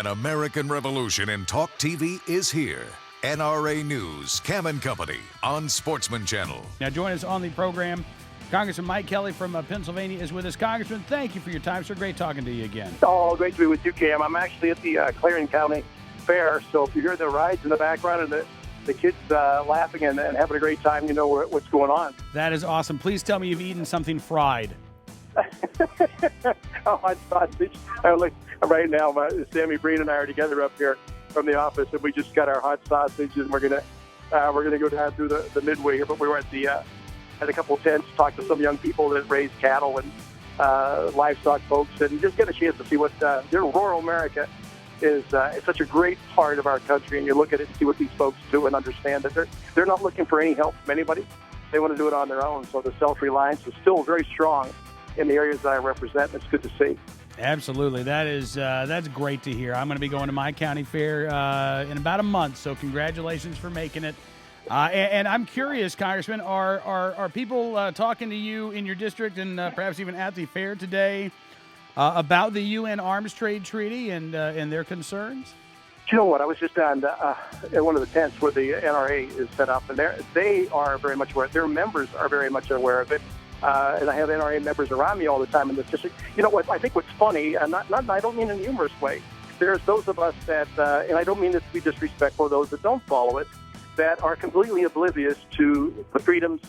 An American revolution in talk TV is here. NRA News, Cam and Company on Sportsman Channel. Now join us on the program. Congressman Mike Kelly from Pennsylvania is with us. Congressman, thank you for your time, sir. Great talking to you again. Oh, great to be with you, Cam. I'm actually at the Clarion County Fair, so if you hear the rides in the background and the kids laughing and having a great time, you know what's going on. That is awesome. Please tell me you've eaten something fried. Hot sausage. Right now, Sammy Breen and I are together up here from the office, and we just got our hot sausage, and we're gonna go down through the midway here. But we were at a couple of tents, talked to some young people that raise cattle and livestock folks, and just get a chance to see what rural America is. It's such a great part of our country, and you look at it and see what these folks do and understand that they're not looking for any help from anybody. They want to do it on their own. So the self-reliance is still very strong in the areas that I represent, and it's good to see. Absolutely. That's great to hear. I'm going to be going to my county fair in about a month, so congratulations for making it. And I'm curious, Congressman, are people talking to you in your district and perhaps even at the fair today about the UN Arms Trade Treaty and their concerns? You know what? I was just on in one of the tents where the NRA is set up, and they are very much aware. Their members are very much aware of it. And I have NRA members around me all the time in this district. You know what? I think what's funny, and I don't mean in a humorous way. There's those of us that, and I don't mean this to be disrespectful of those that don't follow it, that are completely oblivious to the freedoms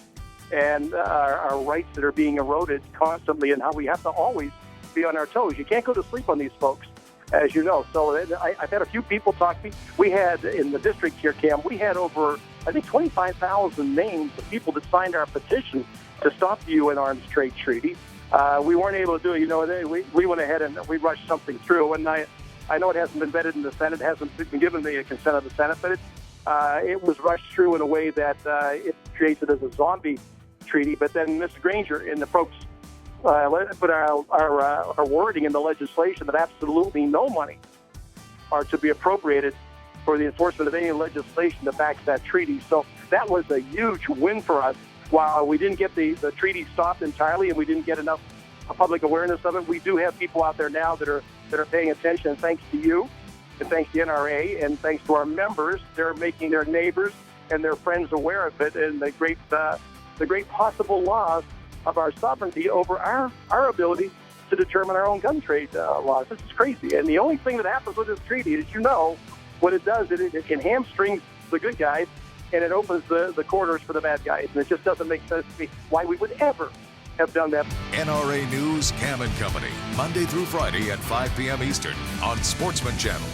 and our rights that are being eroded constantly, and how we have to always be on our toes. You can't go to sleep on these folks, as you know. So I've had a few people talk to me. We had in the district here, Cam, we had over, I think, 25,000 names of people that signed our petition to stop the UN Arms Trade Treaty. We weren't able to do it. You know, we went ahead and we rushed something through. And I know it hasn't been vetted in the Senate, it hasn't been given the consent of the Senate, but it was rushed through in a way that it creates it as a zombie treaty. But then Mr. Granger and the folks put our wording in the legislation that absolutely no money are to be appropriated for the enforcement of any legislation that backs that treaty. So that was a huge win for us. While we didn't get the treaty stopped entirely and we didn't get enough public awareness of it, we do have people out there now that are paying attention. And thanks to you, and thanks to the NRA, and thanks to our members, they're making their neighbors and their friends aware of it, and the great possible loss of our sovereignty over our ability to determine our own gun trade laws. This is crazy. And the only thing that happens with this treaty is, you know, what it does, it can hamstring the good guys, and it opens the corridors for the bad guys. And it just doesn't make sense to me why we would ever have done that. NRA News, Cam and Company, Monday through Friday at 5 p.m. Eastern on Sportsman Channel.